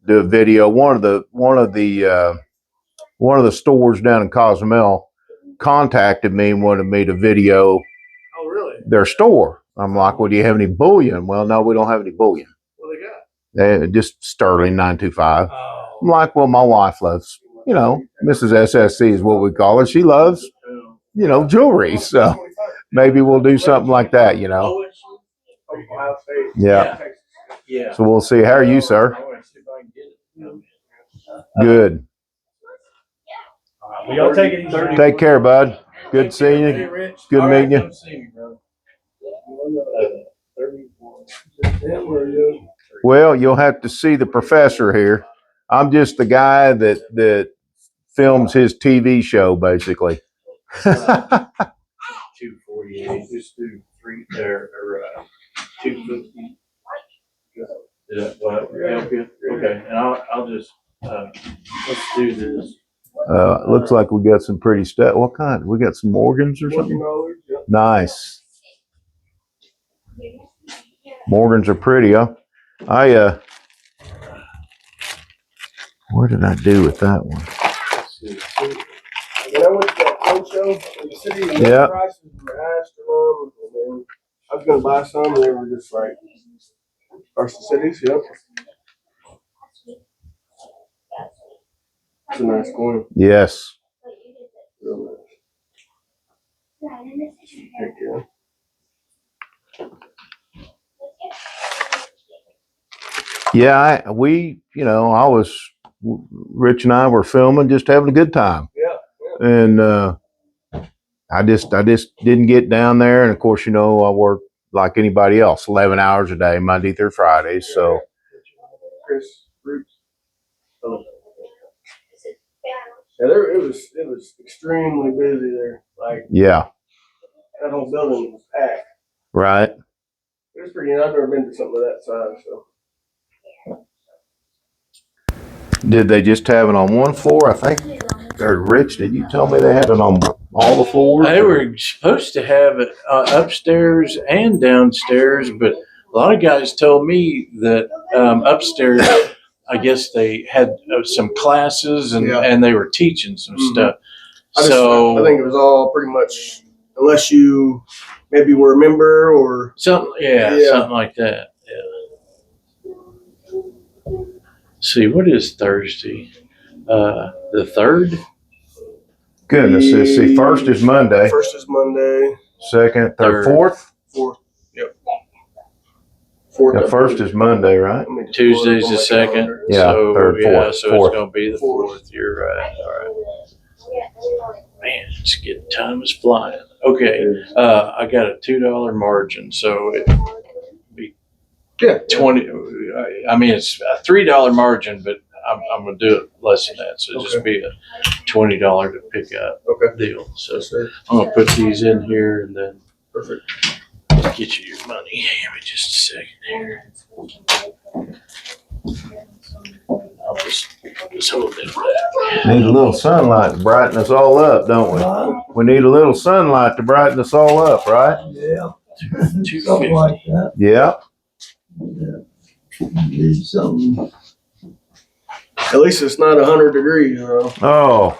do a video. One of the stores down in Cozumel contacted me and wanted me to video. Oh, really? Their store. I'm like, well, do you have any bullion? Well, no, we don't have any bullion. What they got? Just sterling 925. Oh. I'm like, well, my wife loves, Mrs. SSC is what we call her. She loves, jewelry. So maybe we'll do something like that, Yeah. Yeah. So we'll see. How are you, sir? Good. Well, y'all take it easy. Take care, bud. Good seeing you. Good meeting you. Well, you'll have to see the professor here. I'm just the guy that films his TV show, basically. 248. Just do 3 there or 250. Is that what? Okay, and I'll just let's do this. Looks like we got some pretty stuff. What kind? We got some Morgans or something? Nice. Morgans are pretty, huh? What did I do with that one? When I went to that coat show in the city, the prices were astronomical, man. I was gonna buy some, and they were just like Carson Cities. Yep. It's a nice coin. Yes. Real nice. Heck yeah. Yeah, Rich and I were filming, just having a good time. Yeah. And I just didn't get down there. And of course, I work like anybody else, 11 hours a day, Monday through Friday. So. Chris Roots. Yeah, it was extremely busy there. Like, yeah, that whole building was packed. Right. It was pretty. I've never been to something of that size. So. Did they just have it on one floor? I think. Or Rich, did you tell me they had it on all the floors? They were supposed to have it upstairs and downstairs, but a lot of guys told me that upstairs, I guess they had some classes and they were teaching some stuff. I think it was all pretty much, unless you maybe were a member or something. Something like that. See, what is Thursday? The 3rd? Goodness, let's see. First is Monday. Second, third, fourth? Fourth. Yep. Fourth. The first is Monday, right? Tuesday's the 2nd. Yeah, so, third, fourth. So Fourth. it's going to be the 4th. You're right. All right. Man, it's good. Time is flying. Okay. I got a $2 margin, so it be 20. I mean, it's a $3 margin, but I'm going to do it less than that. So just be a $20 to pick up deal. So I'm going to put these in here and then get you your money. Give me just a second here. I'll just hold it back. Need a little sunlight to brighten us all up, don't we? We need a little sunlight to brighten us all up, right? Yeah. Something like that. Yeah. Need something. At least it's not 100 degrees, Oh,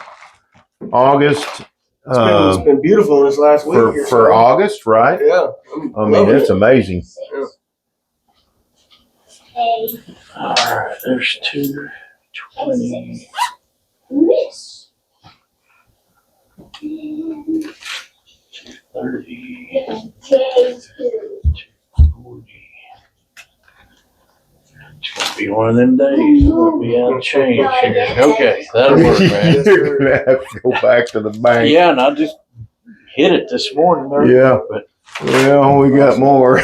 August. It's been beautiful this last week. For August, right? Yeah. I mean, it's amazing. Yeah. All right, there's 220. 230. 240. It's gonna be one of them days. We'll be out of change here. Okay, that'll work, man. You're gonna have to go back to the bank. Yeah, and I just hit it this morning. But well, we got more.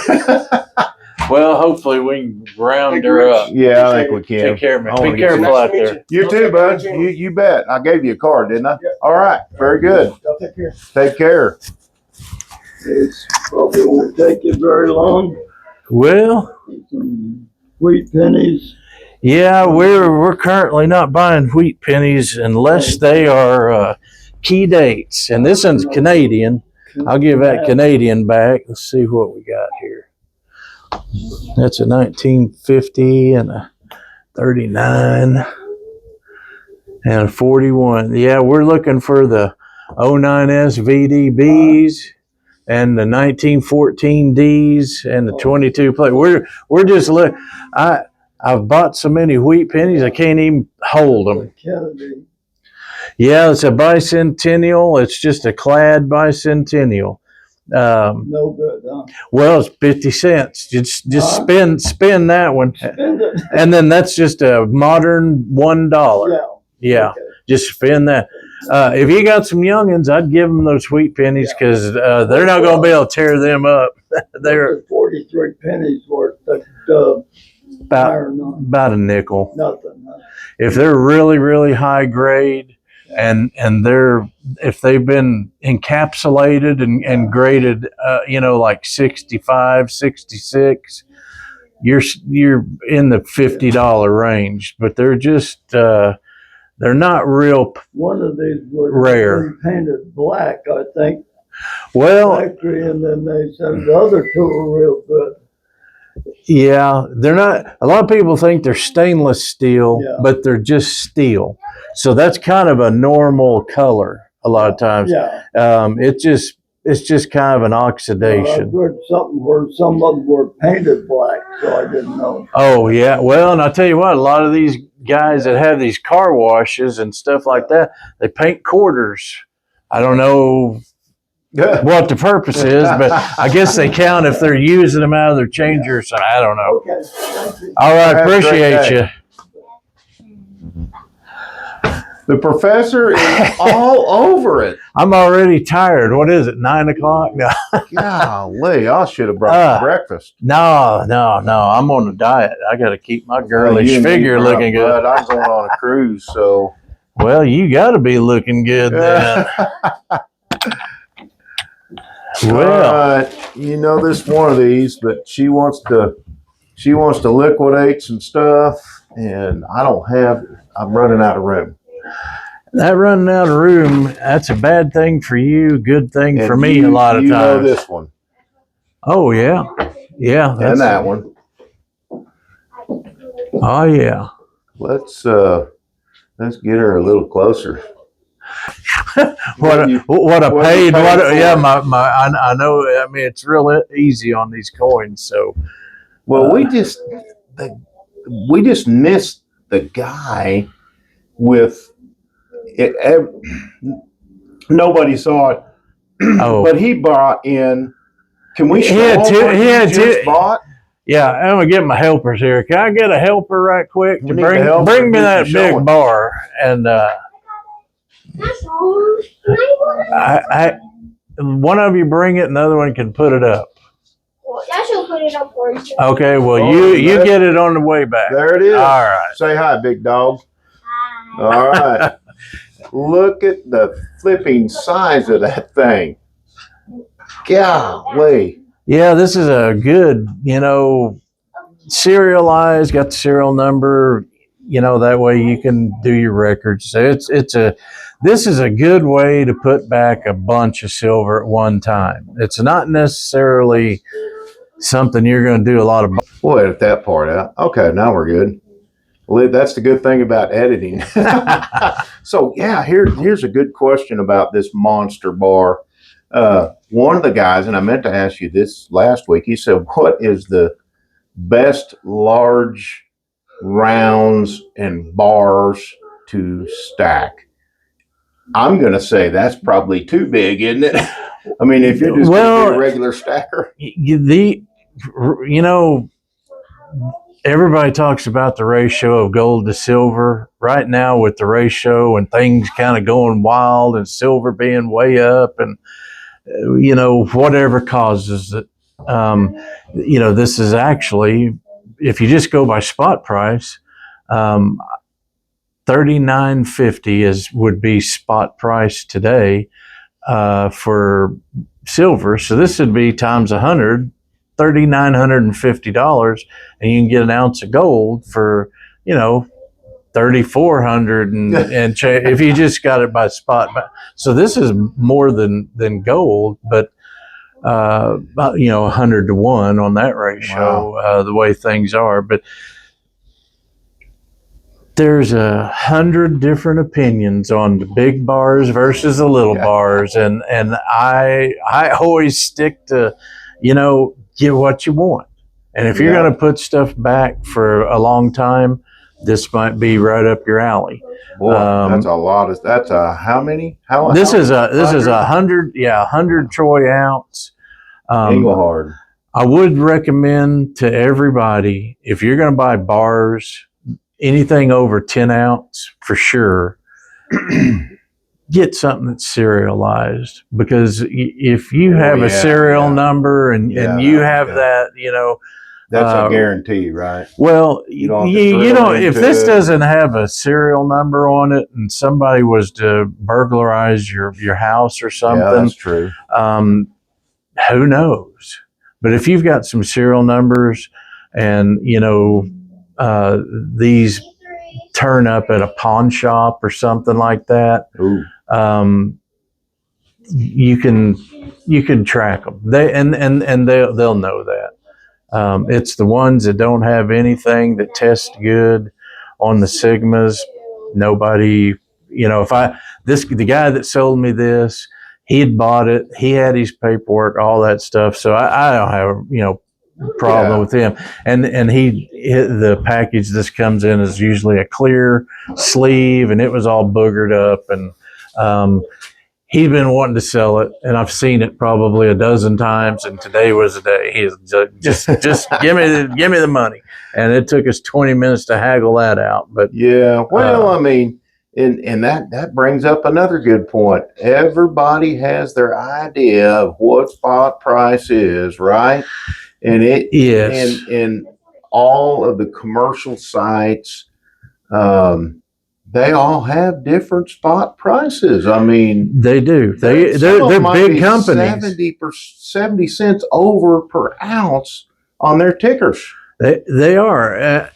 well, hopefully we can round her up. Yeah, I think we can. Take care, man. Be careful out there. You too, bud. You bet. I gave you a card, didn't I? Yeah. All right. Very good. Y'all take care. Take care. It's probably won't take you very long. Well, Some wheat pennies. yeah, we're currently not buying wheat pennies unless they are key dates. And this one's Canadian. I'll give that Canadian back. Let's see what we got here. That's a 1950 and a 39 and 41. Yeah, we're looking for the 09S VDBs and the 1914Ds and the 22 plate. We're just I've bought so many wheat pennies I can't even hold them. Kennedy. Yeah, it's a bicentennial. It's just a clad bicentennial. No good, huh? Well, it's 50 cents. Just spin that one, Spend it. and then that's just a modern $1. Yeah, Okay. just spin that. If you got some youngins, I'd give them those wheat pennies because they're not going to be able to tear them up. They're 43 pennies worth of about a nickel. nothing. Huh? If they're really, really high grade and if they've been encapsulated and graded, like 65, 66, you're in the $50 range, but they're just, they're not real One of these was rare. painted black, I think. Well, Factory, and then they said the other two were real good. yeah, they're not. A lot of people think they're stainless steel, Yeah. but they're just steel. So that's kind of a normal color a lot of times. Yeah. It's just kind of an oxidation. I've read something where some of them were painted black, so I didn't know. Oh yeah. Well, and I tell you what, a lot of these guys that have these car washes and stuff like that, they paint quarters. I don't know what the purpose is, but I guess they count if they're using them out of their changers. I don't know. Okay. Thank you. All right, Have a great appreciate day. you. The professor is all over it. I'm already tired. What is it? 9 o'clock? No, Golly, I should have brought you breakfast. no. I'm on a diet. I got to keep my girlish You and me, figure bro, looking good. But I'm going on a cruise, so. Well, you got to be looking good then. Well, All right. You know this one of these, but she wants to liquidate some stuff, and I'm running out of room. that running out of room, that's a bad thing for you, good thing for And me a lot of you know times. this one Oh, yeah. Yeah. and that one. Oh, yeah. Let's get her a little closer. What I what paid. you paid for Yeah, it. I know. I mean, it's real easy on these coins. So, Well, we just missed the guy with it. Nobody saw it, oh, but he brought in. Can we He show had them two- what he he had just two- bought? yeah. I'm gonna get my helpers here. Can I get a helper right quick We to need the bring helper me to that do big showing. bar? And I one of you bring it, and the other one can put it up. Well, I should put it up for you. Okay. Well, Oh, you that- get it on the way back. There it is. All right. Say hi, big dog. Hi. All right. Look at the flipping size of that thing. Golly. Yeah, this is a good, serialized, got the serial number, that way you can do your records. So this is a good way to put back a bunch of silver at one time. It's not necessarily something you're going to do a lot of. We'll edit that part out. Okay, now we're good. Well, that's the good thing about editing. So, yeah, here's a good question about this monster bar. One of the guys, and I meant to ask you this last week, he said, what is the best large rounds and bars to stack? I'm going to say that's probably too big, isn't it? I mean, if you're just going to be a regular stacker. Everybody talks about the ratio of gold to silver right now, with the ratio and things kind of going wild and silver being way up and whatever causes it. This is actually, if you just go by spot price, $39.50 would be spot price today for silver. So this would be times 100, $3,950, and you can get an ounce of gold for $3,400 and if you just got it by spot. So this is more than gold, but about 100 to 1 on that ratio. Wow. The way things are. But there's 100 different opinions on the big bars versus the little bars, and I always stick to, get what you want. And if you're Yeah. going to put stuff back for a long time, this might be right up your alley. Boy, that's a lot of. That's how many? How This how is many? a 100 troy ounce. Engelhard. I would recommend to everybody, if you're going to buy bars, anything over 10 ounce for sure, get something that's serialized, because if you have a serial number and you have that, that's a guarantee, right? well, You don't have to drill if into this it. doesn't have a serial number on it and somebody was to burglarize your house or Yeah, something, that's true. who knows? But if you've got some serial numbers and, these turn up at a pawn shop or something like that, Ooh. you can track them. They'll know that. It's the ones that don't have anything that test good on the Sigmas. Nobody, the guy that sold me this, he had bought it. He had his paperwork, all that stuff. So I don't have, problem with him. And the package this comes in is usually a clear sleeve, and it was all boogered up. And he'd been wanting to sell it, and I've seen it probably a dozen times. And today was the day. He's just give me the money. And it took us 20 minutes to haggle that out. But yeah, well, I mean, and that brings up another good point. Everybody has their idea of what spot price is, right? And yes, and all of the commercial sites, they all have different spot prices. I mean, they do. They're big companies. 70 cents over per ounce on their tickers. They are.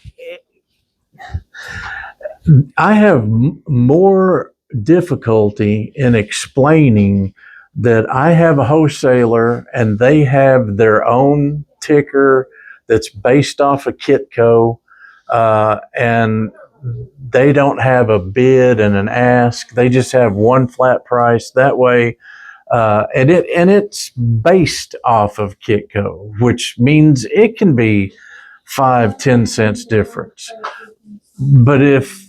I have more difficulty in explaining that I have a wholesaler and they have their own ticker that's based off of Kitco, and they don't have a bid and an ask. They just have one flat price. That way, and it's based off of Kitco, which means it can be 5-10 cents difference. But if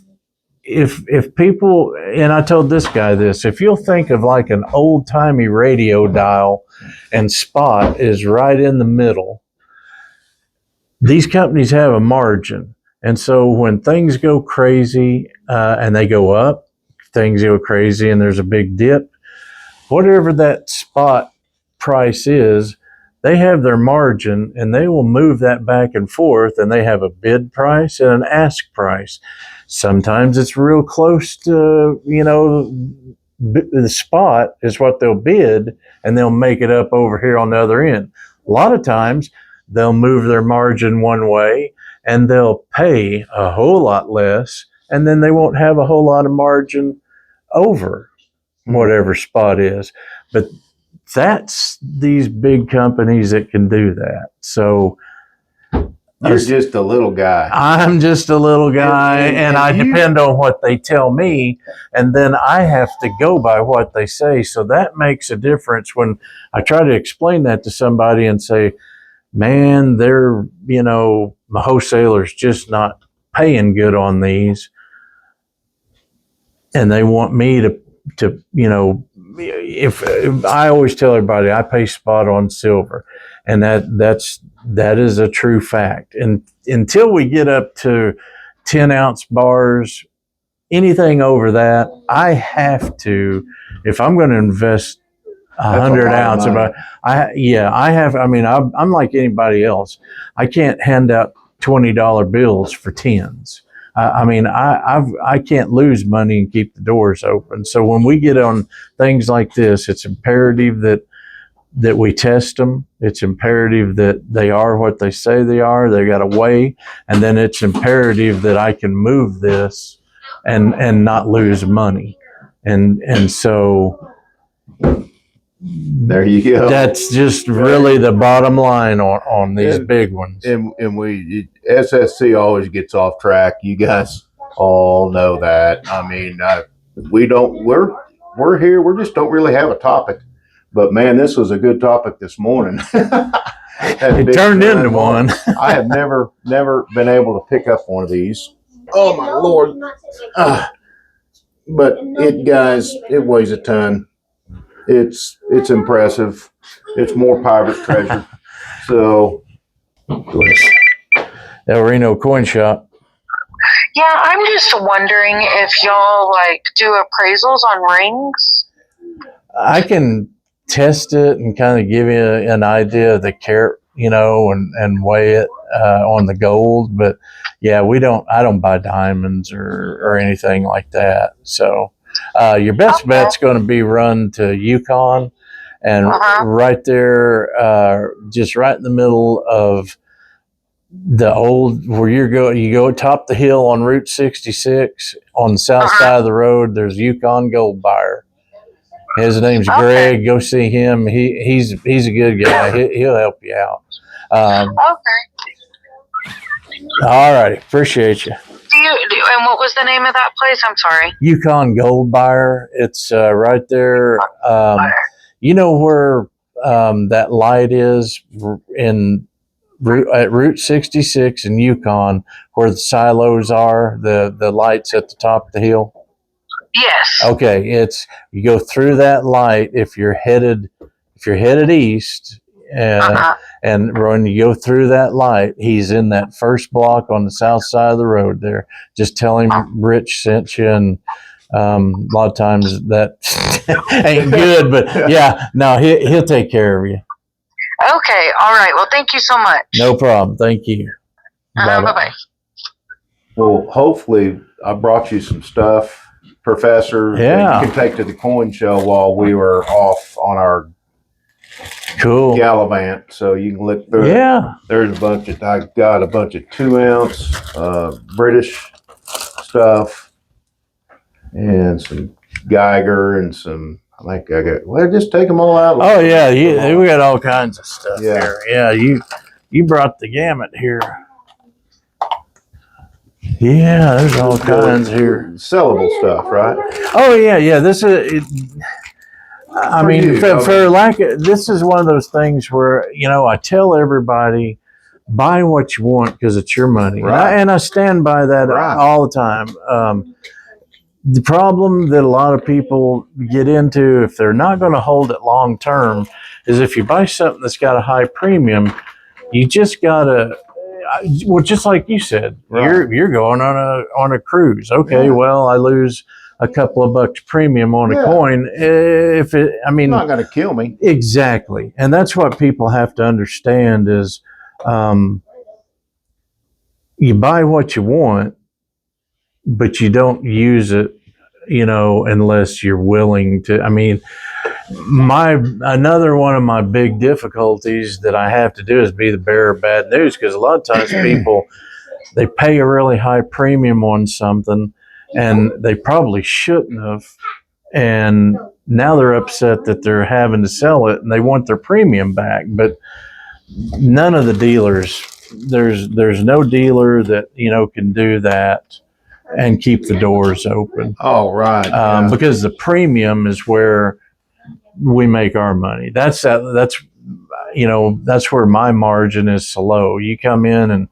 people, and I told this guy this, if you'll think of like an old timey radio dial and spot is right in the middle, these companies have a margin. And so when things go crazy, and they go up, things go crazy and there's a big dip, whatever that spot price is, they have their margin and they will move that back and forth, and they have a bid price and an ask price. Sometimes it's real close to, the spot is what they'll bid, and they'll make it up over here on the other end. A lot of times they'll move their margin one way and they'll pay a whole lot less, and then they won't have a whole lot of margin over whatever spot is. But that's these big companies that can do that. So you're just a little guy. I'm just a little guy, and I depend on what they tell me, and then I have to go by what they say. So that makes a difference when I try to explain that to somebody and say, man, they're, my wholesaler's just not paying good on these. And they want me to if I always tell everybody I pay spot on silver, and that is a true fact. And until we get up to 10 ounce bars, anything over that, I have to, if I'm going to invest 100 ounce, I'm like anybody else. I can't hand out $20 bills for tens. I can't lose money and keep the doors open. So when we get on things like this, it's imperative that we test them. It's imperative that they are what they say they are. They got a way, and then it's imperative that I can move this and not lose money. And so there you go. That's just really the bottom line on these big ones. And SSC always gets off track. You guys all know that. I mean, we're here. We just don't really have a topic. But man, this was a good topic this morning. It turned into one. I have never been able to pick up one of these. Oh my Lord. But it weighs a ton. It's impressive. It's more pirate treasure. So, El Reno Coin Shop. Yeah, I'm just wondering if y'all like do appraisals on rings. I can test it and kind of give you an idea of the carat, and weigh it on the gold. But yeah, I don't buy diamonds or anything like that. So your best bet's going to be run to Yukon, and right there, just right in the middle of the old where you go top the hill on Route 66 on the south side of the road. There's Yukon Gold Buyer. His name's Greg. Go see him. He's a good guy. He'll help you out. All right. Appreciate you. And what was the name of that place? I'm sorry. Yukon Gold Buyer. It's right there. You know where that light is at Route 66 in Yukon, where the silos are, the lights at the top of the hill? Yes. Okay, you go through that light if you're headed east, and when you go through that light, he's in that first block on the south side of the road there. Just tell him Rich sent you, and a lot of times that ain't good, but yeah, no, he'll take care of you. Okay, all right. Well, thank you so much. No problem. Thank you. Bye-bye. Well, hopefully I brought you some stuff, Professor, that you can take to the coin show while we were off on our gallivant, so you can look through it. There's I got a bunch of 2-ounce British stuff and some Geiger and some, I think just take them all out. Oh yeah, we got all kinds of stuff here. Yeah, you brought the gamut here. Yeah, there's all kinds here. Sellable stuff, right? Oh yeah. This is. I mean, this is one of those things where I tell everybody, buy what you want because it's your money, right. and I stand by that all the time. The problem that a lot of people get into if they're not going to hold it long term is if you buy something that's got a high premium, you just gotta. Well, just like you said, you're going on a cruise. Okay, well, I lose a couple of bucks premium on a coin. It's not going to kill me. Exactly, and that's what people have to understand is, you buy what you want, but you don't use it, unless you're willing to. I mean, another one of my big difficulties that I have to do is be the bearer of bad news, because a lot of times people, they pay a really high premium on something and they probably shouldn't have, and now they're upset that they're having to sell it and they want their premium back. But none of the dealers, there's no dealer that can do that and keep the doors open. Oh, right. Because the premium is where we make our money. That's where my margin is so low. You come in and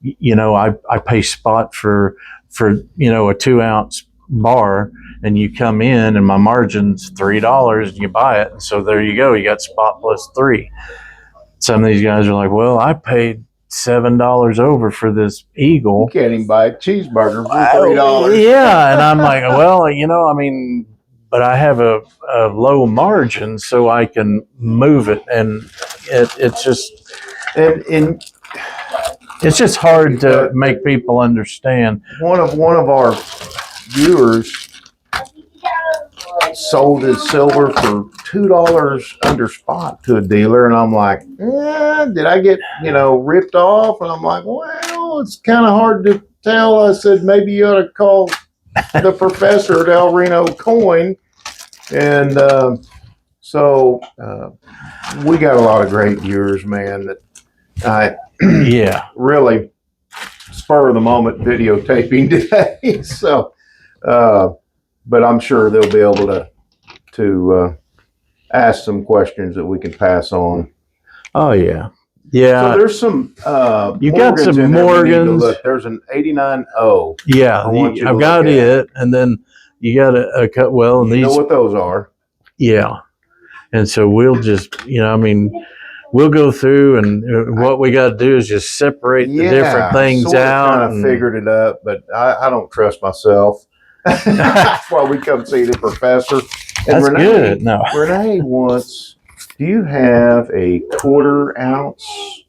I pay spot for a 2-ounce bar, and you come in and my margin's $3 and you buy it, and so there you go, you got spot plus 3. Some of these guys are like, well, I paid $7 over for this eagle. You can't even buy a cheeseburger for $3. Yeah, and I'm like, well, but I have a low margin, so I can move it, and it's just it's just hard to make people understand. One of our viewers sold his silver for $2 under spot to a dealer, and I'm like, did I get ripped off? And I'm like, well, it's kind of hard to tell. I said, maybe you ought to call the professor at El Reno Coin. And so we got a lot of great viewers, man, that I really spur of the moment videotaping today. So, but I'm sure they'll be able to ask some questions that we can pass on. Oh yeah. So Yeah. there's some You got Morgans some in there we need to Morgans. look. There's an 89O. Yeah. I want you to I've look got at. it. And then you got a cut. Well, and You these, know what those are. yeah. And so we'll just, I mean, we'll go through and what we got to do is just separate the different things sort of out. Kind of figured it up, but I don't trust myself. That's why we come see the professor. And That's good. No. Renee wants, do you have a 1/4 ounce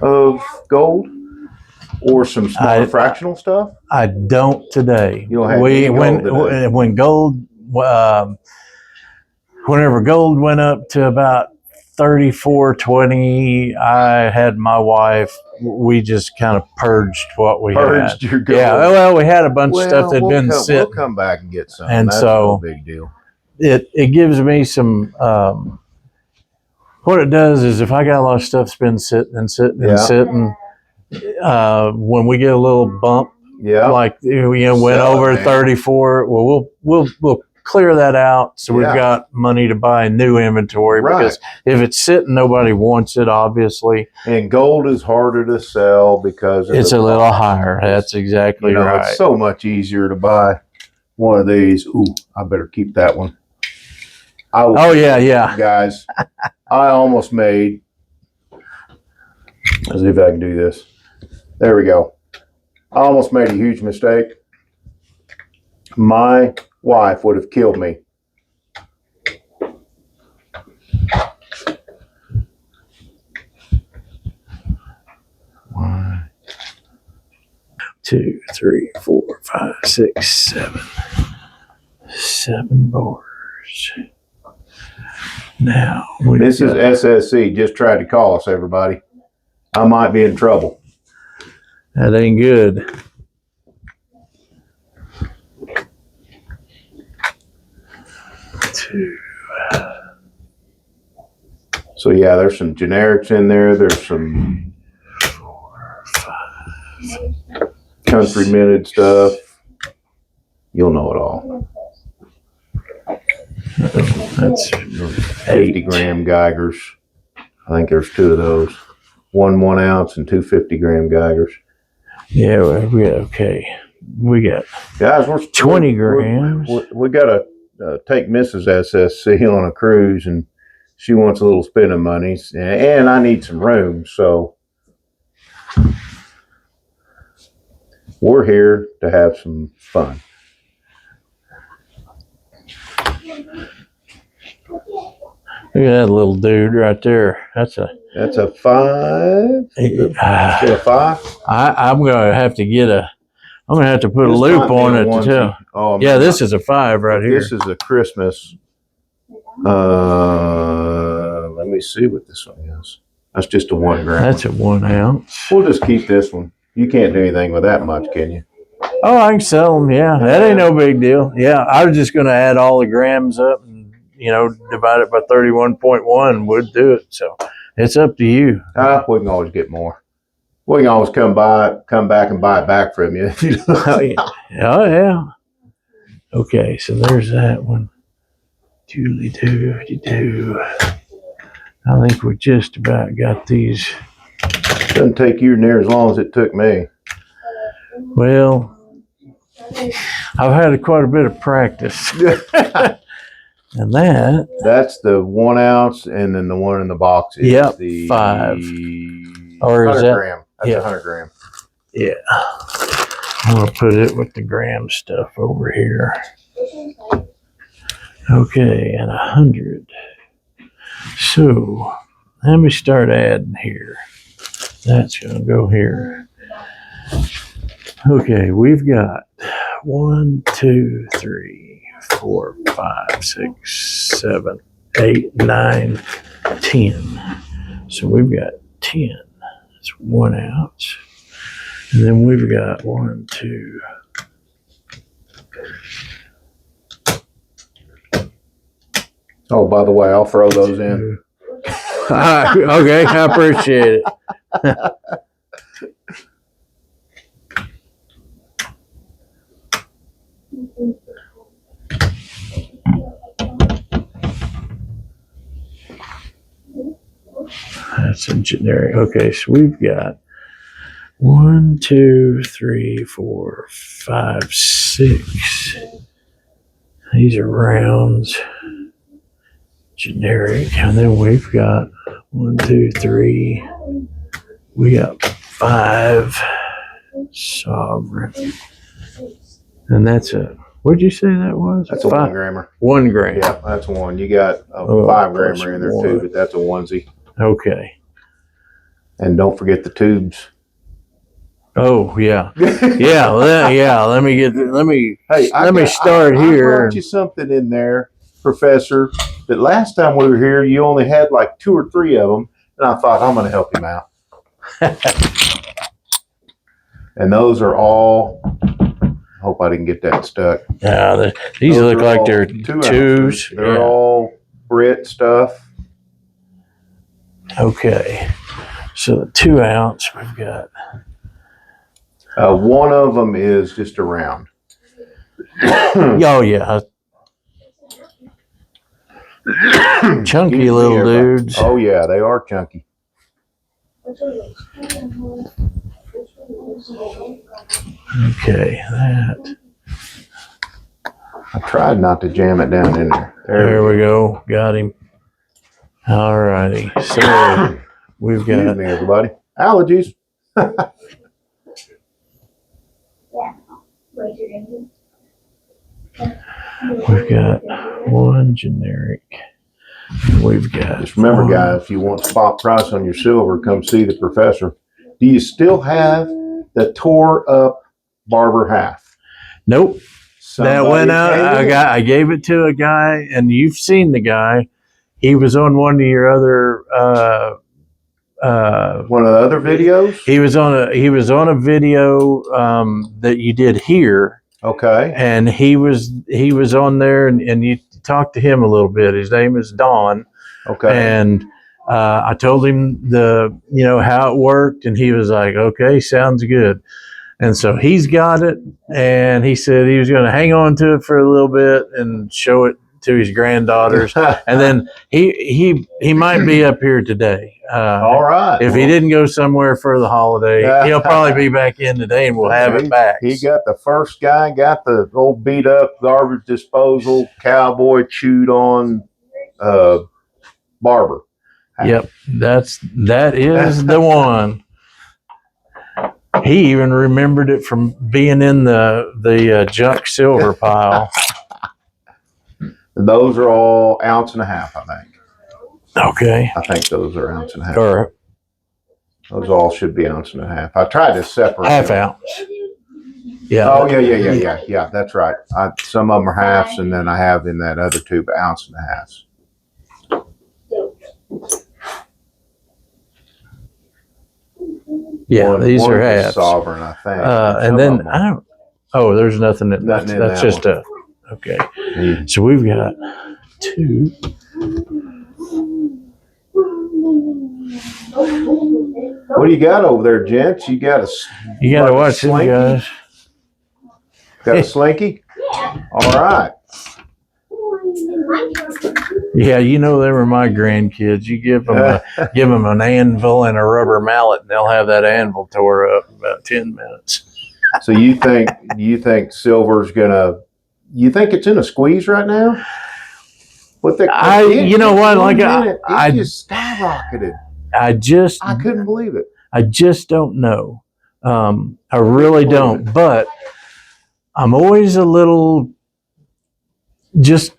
of gold or some smaller fractional stuff? I don't today. You don't have any gold today. When gold, whenever gold went up to about 34.20, I had my wife. We just kind of purged what we Purged had. your gold. Yeah. Well, we had a bunch of stuff that'd been We'll sitting, come back and get some. and That's so no big deal. it gives me some. What it does is if I got a lot of stuff that's been sitting and sitting and sitting, when we get a little bump, like went over 34, well, we'll clear that out so we've got money to buy new inventory. Because if it's sitting, nobody wants it, obviously. And gold is harder to sell because it's a little higher. That's exactly right. It's so much easier to buy one of these. Ooh, I better keep that one. Yeah. Guys, I almost made, let's see if I can do this. There we go. I almost made a huge mistake. My wife would have killed me. One, 2, 3, 4, 5, 6, 7. 7 bars. Now, this is SSC. Just tried to call us, everybody. I might be in trouble. That ain't good. Two. So yeah, there's some generics in there. There's some 4, 5. country minted stuff. You'll know it all. That's 50-gram Geigers. I think there's 2 of those. 1 ounce and 2 50-gram Geigers. Yeah, okay. We got guys. We're 20 grams. We got to take Mrs. SSC on a cruise, and she wants a little spending money, and I need some room. So we're here to have some fun. Look at that little dude right there. That's a 5. Is it a 5? I'm gonna have to put a loop on it to tell. Oh, yeah, this is a 5 right here. This is a Christmas. Let me see what this one is. That's just a 1 gram. That's a 1 ounce. We'll just keep this one. You can't do anything with that much, can you? Oh, I can sell them. Yeah, that ain't no big deal. Yeah, I was just gonna add all the grams up and divide it by 31.1 would do it. So it's up to you. We can always get more. We can always come back and buy it back from you. Oh yeah. Okay, so there's that one. Doodly-doo. I think we just about got these. Doesn't take you near as long as it took me. Well, I've had quite a bit of practice. And that's the 1 ounce, and then the one in the box is the 5. Or is 100 that gram. That's 100 gram. Yeah. I'm gonna put it with the gram stuff over here. Okay, and 100. So let me start adding here. That's gonna go here. Okay, we've got 1, 2, 3, 4, 5, 6, 7, 8, 9, 10. So we've got 10. That's 1 ounce. And then we've got 1, 2. Oh, by the way, I'll throw those in. Okay, I appreciate it. That's a generic. Okay, so we've got 1, 2, 3, 4, 5, 6. These are rounds, generic, and then we've got 1, 2, 3. We got 5 sovereign, and that's a. What'd you say that was? That's a 1 grammer. 1 gram. Yeah, that's one. You got a Oh, 5 plus grammer in there one. too, but that's a onesie. Okay. And don't forget the tubes. Oh yeah, yeah, Let me get. Let me. Hey, let me start I here. brought you something in there, Professor, that last time we were here, you only had like 2 or 3 of them. And I thought, I'm going to help him out. And those are all, hope I didn't get that stuck. Yeah, these Those look are like all they're 2 twos. ounces. They're Yeah. all Brit stuff. Okay. So the 2 ounce we've got. One of them is just a round. Oh yeah. Chunky Excuse me, little everybody. dudes. Oh yeah, they are chunky. Okay, that. I tried not to jam it down in there. There we go. Got him. All righty. So we've Excuse got. me, everybody. Allergies. We've got 1 generic. We've got. Just remember, 1. guys, if you want spot price on your silver, come see the professor. Do you still have the tore up barber half? Nope. That went out. Somebody paid it. I gave it to a guy, and you've seen the guy. He was on one of your other. One of the other videos. He was on a video that you did here, Okay. and he was on there, and you talked to him a little bit. His name is Don, Okay. and I told him how it worked, and he was like, "Okay, sounds good." And so he's got it, and he said he was going to hang on to it for a little bit and show it to his granddaughters, and then he might be up here today. All right. If he didn't go somewhere for the holiday, he'll probably be back in today, and we'll have it back. He got the first guy, got the old beat up garbage disposal cowboy chewed on barber. Yep, that is the one. He even remembered it from being in the junk silver pile. Those are all 1.5 ounces, I think. Okay. I think those are 1.5 ounces. Or Those all should be 1.5 ounces. I tried to separate half them. ounce. Yeah. Oh yeah. That's right. Some of them are halves, and then I have in that other tube 1.5 ounces. Yeah, these One are is halves. sovereign, I think. And Some then of them are. I don't. Oh, there's nothing. Nothing in That's that just one. okay. Yeah. So we've got 2. What do you got over there, gents? You got You got to like a watch them slinky? guys. Got a slinky? All right. Yeah, they were my grandkids. You give them an anvil and a rubber mallet, and they'll have that anvil tore up in about 10 minutes. So you think silver's gonna? You think it's in a squeeze right now? It just skyrocketed. I couldn't believe it. I just don't know. I really don't. But I'm always a little just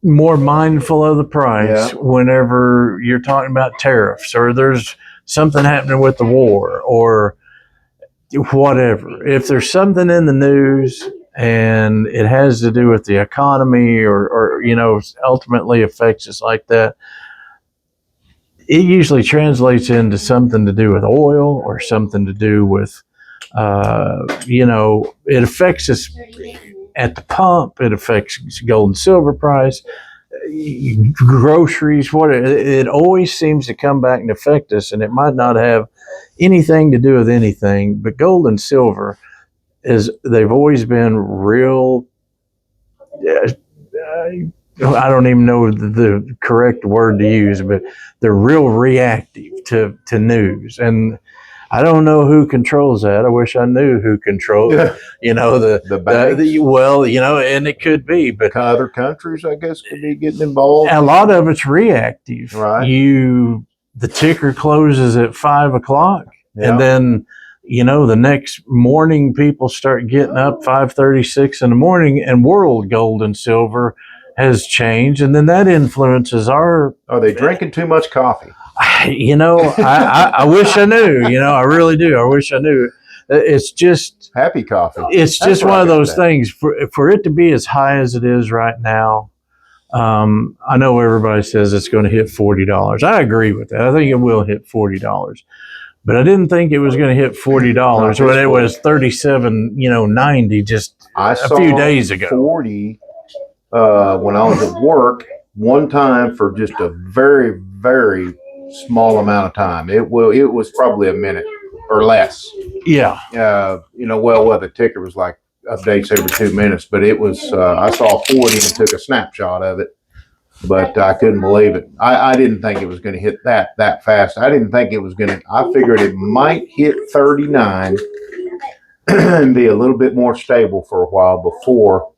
more mindful of the price whenever you're talking about tariffs or there's something happening with the war or whatever. If there's something in the news and it has to do with the economy or ultimately affects us like that, it usually translates into something to do with oil or something to do with, it affects us at the pump. It affects gold and silver price, groceries, it always seems to come back and affect us. And it might not have anything to do with anything, but gold and silver they've always been real I don't even know the correct word to use, but they're real reactive to news. And I don't know who controls that. I wish I knew who controls, you know, The banks. well, you know, and it could be, but Other countries, I guess, could be getting involved. a lot of it's reactive. Right. The ticker closes at 5 o'clock, Yeah. and then, you know, the next morning people start getting up 5:36 in the morning, and world gold and silver has changed, and then that influences our. Are they drinking too much coffee? You know, I wish I knew. You know, I really do. I wish I knew. It's just Happy coffee. it's That's just what one I of got those that. things for it to be as high as it is right now. I know everybody says it's going to hit $40. I agree with that. I think it will hit $40, but I didn't think it was going to hit $40 when it was 37, you know, 90 just I a saw few days ago. 40 when I was at work one time for just a very, very small amount of time. It was probably a minute or less. Yeah. You know, well, the ticker was like updates every 2 minutes, but it was, I saw 40 and took a snapshot of it, but I couldn't believe it. I didn't think it was going to hit that fast. I didn't think it was going to, I figured it might hit 39 and be a little bit more stable for a while before,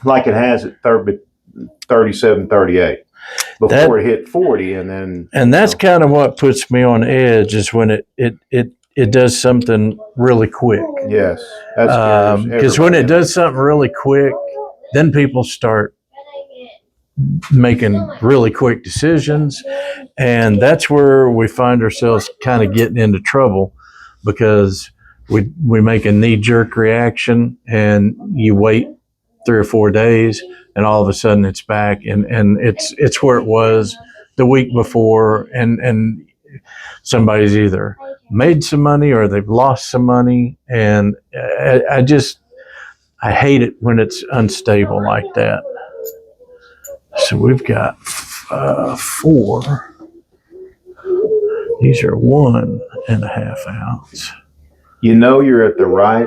like it has at 37, 38, before it hit 40. And that's kind of what puts me on edge is when it does something really quick. Yes, that's because when it does something really quick, then people start making really quick decisions, and that's where we find ourselves kind of getting into trouble because we make a knee-jerk reaction, and you wait 3 or 4 days, and all of a sudden it's back, and it's where it was the week before, and somebody's either made some money or they've lost some money, and I hate it when it's unstable like that. So we've got 4. These are 1.5 ounce. You know you're at the right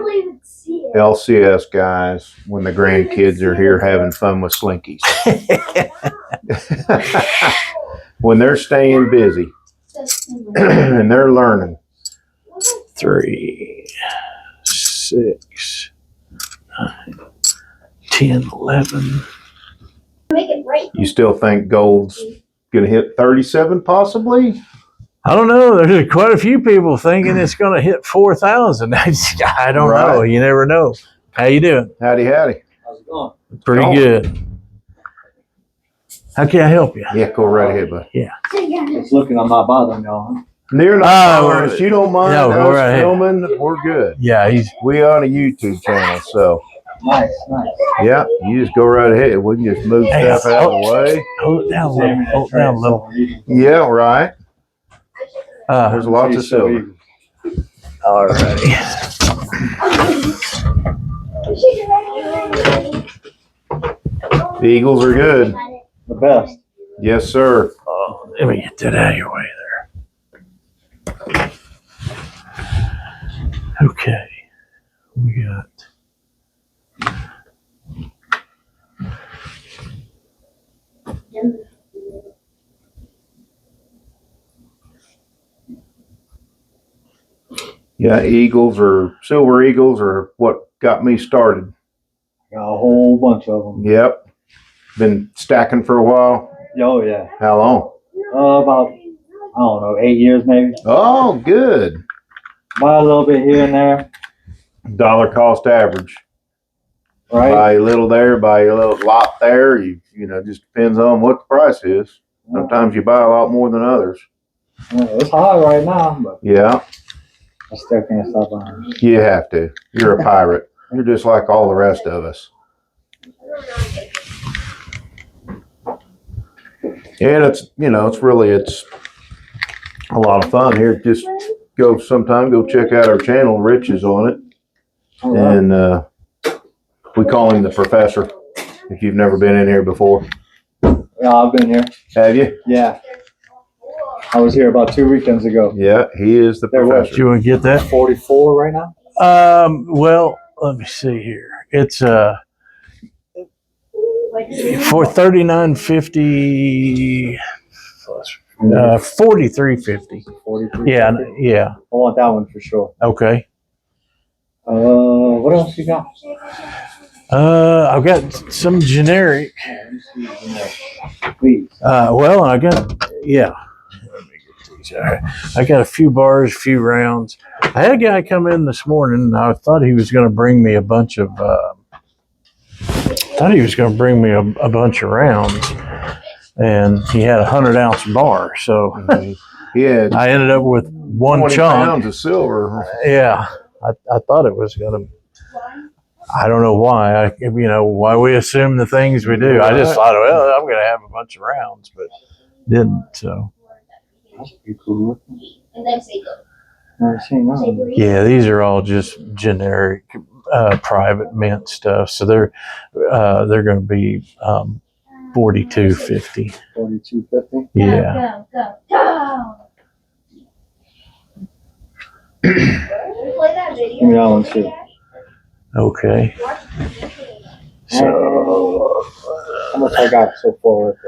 LCS, guys, when the grandkids are here having fun with slinkies. When they're staying busy and they're learning. 3, 6, 9, 10, 11. You still think gold's going to hit 37 possibly? I don't know. There's quite a few people thinking it's going to hit 4,000. I don't know. You never know. How you doing? Howdy. How's it going? Pretty good. How can I help you? Yeah, go right ahead, bud. Yeah. Just looking, I'm not bothering y'all, huh? Near enough. If you don't mind No, go us right ahead. filming, we're good. Yeah, We on a YouTube channel, so Nice. yeah, you just go right ahead. We can just move stuff out of the way. hold it down a little. Hold it down a little. Yeah, right. There's lots of silver. All righty. The Eagles are good. The best. Yes, sir. Let me get that out of your way there. Okay. We got. Yeah, Eagles or Silver Eagles are what got me started. Got a whole bunch of them. Yep. Been stacking for a while. Oh, yeah. How long? About, I don't know, 8 years maybe. Oh, good. Buy a little bit here and there. Dollar cost average. Right? Buy a little there, buy a little lot there. You know, just depends on what the price is. Sometimes you buy a lot more than others. It's high right now, but Yeah, I still can't stop buying. you have to. You're a pirate. You're just like all the rest of us. And it's, you know, it's a lot of fun here. Just go check out our channel. Rich is on it. All right. And we call him the professor, if you've never been in here before. Yeah, I've been here. Have you? Yeah. I was here about 2 weekends ago. Yeah, he is the There was. Do professor. you want to get that? 44 right now? Well, let me see here. It's For $39.50, 43.50. 43. Yeah, yeah. I want that one for sure. Okay. What else you got? I've got some generic. Please. Well, I got yeah. Let me get these. I got a few bars, a few rounds. I had a guy come in this morning. And I thought he was going to bring me a bunch of. A bunch of rounds, and he had 100-ounce bar. So Yeah, I ended up with one 20 chunk. pounds of silver. Yeah, I thought it was going to. I don't know why. Why we assume the things we do. I just thought, well, I'm going to have a bunch of rounds, but didn't. So That's pretty cool. Never seen that. yeah, these are all just generic private mint stuff. So they're going to be $42.50. 42.50. Yeah. Go. Give me that one too. Okay. So How much I got so far with it?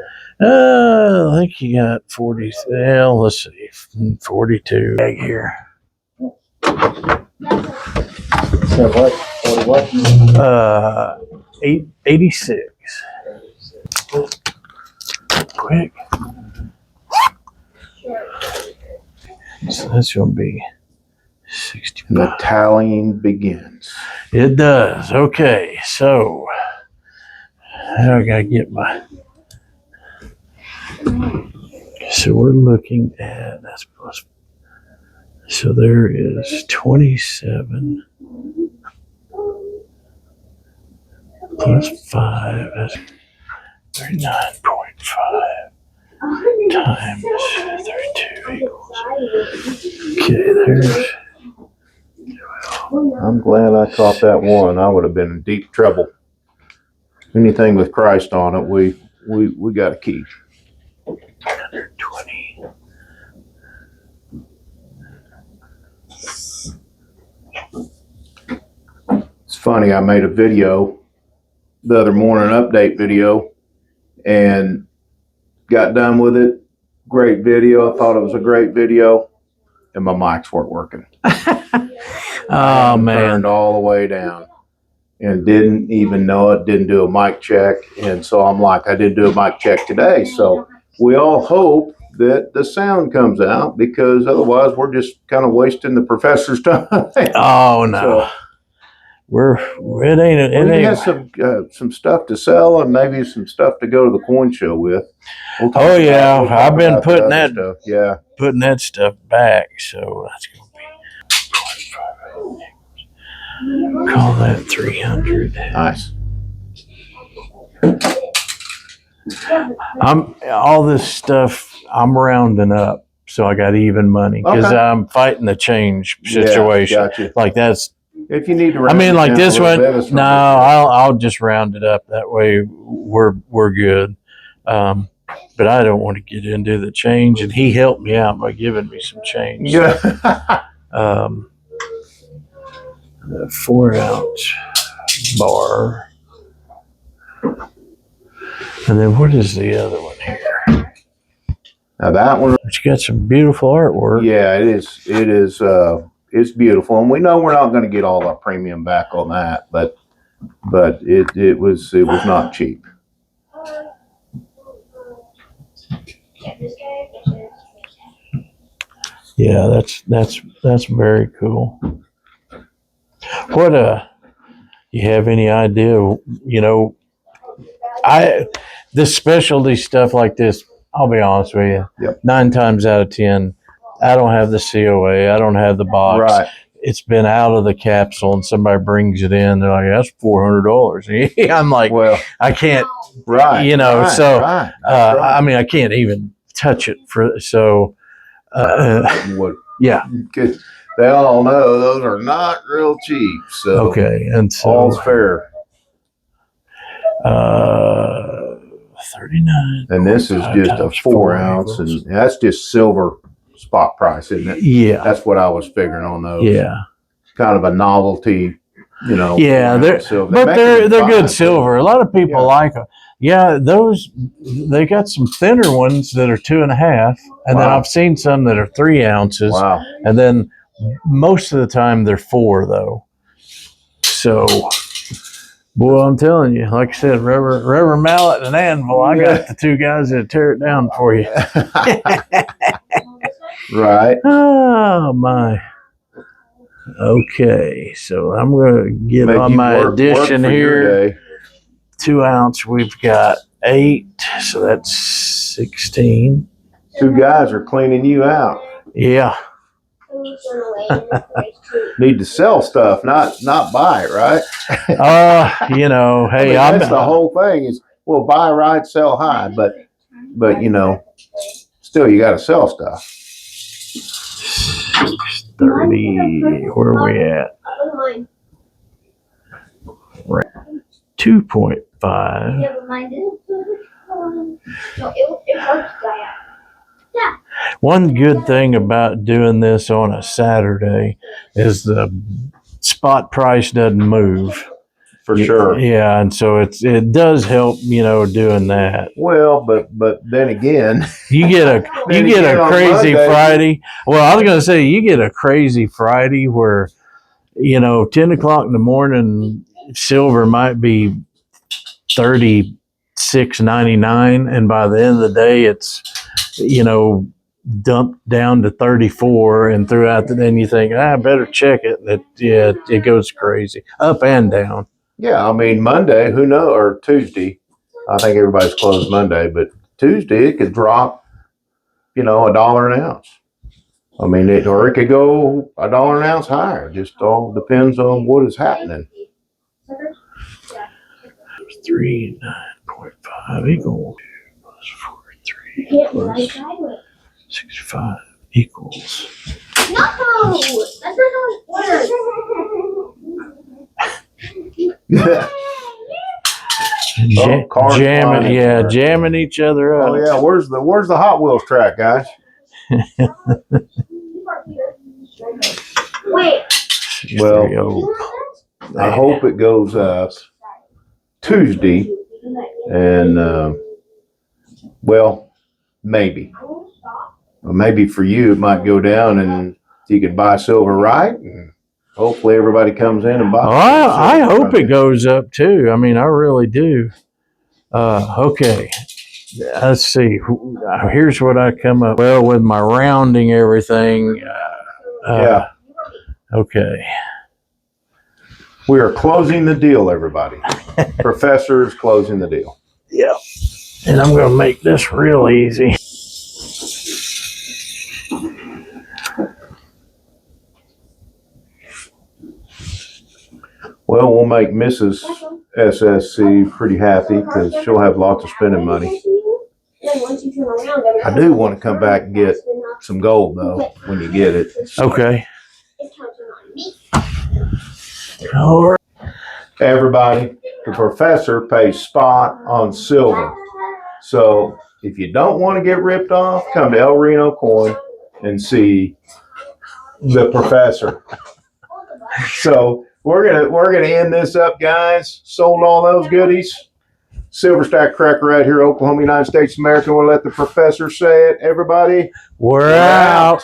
I think you got 40. Well, let's see, 42 bag here. So what? 40 what? 86. Quick. So that's gonna be 60. The tallying begins. It does. Okay, so now I gotta get my. So we're looking at that's plus. So there is 27 plus 5. That's 39.5 times 32 equals. Okay, there's. I'm glad I caught that one. I would have been in deep trouble. Anything with Christ on it, we got to keep. 120. It's funny, I made a video the other morning, an update video, and got done with it. Great video. I thought it was a great video, and my mics weren't working. Oh man. Turned all the way down and didn't even know it, didn't do a mic check. And so I'm like, I didn't do a mic check today. So we all hope that the sound comes out, because otherwise we're just kind of wasting the professor's time. Oh no. So, It ain't. we have some stuff to sell and maybe some stuff to go to the coin show with. We'll talk Oh, about- yeah. we'll talk I've been about the putting other that- stuff. Yeah. Putting that stuff back, so that's gonna be. Call that 300. Nice. All this stuff. I'm rounding up, so I got even money because Okay. I'm fighting the change situation. Yeah, gotcha. Like that's. If you need to, I mean, like round it this down a one. little bit, it's No, I'll just round it up. That way, we're good. But I don't want to get into the change, and he helped me out by giving me some change. Yeah. The 4-ounce bar, and then what is the other one here? Now that one, It's got some beautiful artwork. yeah, it is. It is. It's beautiful, and we know we're not going to get all our premium back on that, but it was not cheap. Yeah, that's very cool. What you have any idea? This specialty stuff like this. I'll be honest with you. Yep. 9 times out of 10, I don't have the COA. I don't have the box. Right. It's been out of the capsule, and somebody brings it in. They're like, "That's $400." I'm like, Well, I can't. right. Right, so, right. I mean, I can't even touch it for so. What? Yeah. Because they all know those are not real cheap. So Okay, and so all's fair. 39. And this is just a 4-ounce, equals. and that's just silver spot price, isn't it? Yeah, That's what I was figuring on those. yeah, Kind of a novelty, yeah. 4-ounce silver. But They make they're them they're fine, good too. silver. A lot of people Yeah. like them. Yeah, they got some thinner ones that are 2.5, and then Wow. I've seen some that are 3 ounces, Wow. and then most of the time they're 4 though. So, boy, I'm telling you, like I said, rubber mallet and anvil. I got the 2 guys that tear it down for you. Right. Oh my. Okay, so I'm gonna get Make on you my work addition for your here. day. 2 ounce, we've got 8, so that's 16. 2 guys are cleaning you out. Yeah. Need to sell stuff, not buy it, right? You know, I hey, mean, that's the whole thing is, well, buy right, sell high, but you know, still you got to sell stuff. 30. Where are we at? 2.5. Yeah, but mine didn't. No, it hurts die out. One good thing about doing this on a Saturday is the spot price doesn't move. For sure. Yeah, and so it does help, you know, doing that. Well, but then again, You get a Then you get again, a on crazy Monday- Friday. Well, I was gonna say you get a crazy Friday where, you know, 10 o'clock in the morning, silver might be 36.99, and by the end of the day, it's, you know, dumped down to 34, and throughout the then you think, I better check it. It goes crazy up and down. yeah, I mean, Monday, who knows, or Tuesday. I think everybody's closed Monday, but Tuesday it could drop, you know, $1 an ounce. I mean, or it could go $1 an ounce higher. It just all depends on what is happening. 39.5 equals plus 43 Can't plus run sideways. 65 equals. No! That's not how it works. cars flying everywhere. Jamming each other up. Oh yeah, where's the Hot Wheels track, guys? Wait. Well, There you go. I hope it goes up Tuesday, and well, maybe for you it might go down, and you could buy silver right, and hopefully everybody comes in and buys. Well, I hope it goes up too. I mean, I really do. Okay. Let's see. Here's what I come up well with my rounding everything. Yeah. Okay. We are closing the deal, everybody. Professor is closing the deal. Yeah. And I'm going to make this real easy. Well, we'll make Mrs. SSC pretty happy because she'll have lots of spending money. I do want to come back and get some gold, though, when you get it. Okay. All right. Everybody, the professor pays spot on silver. So if you don't want to get ripped off, come to El Reno Coin and see the professor. So we're gonna end this up, guys. Sold all those goodies. Silver Stack Cracker right here, Oklahoma, United States of America. We'll let the professor say it. Everybody, We're out.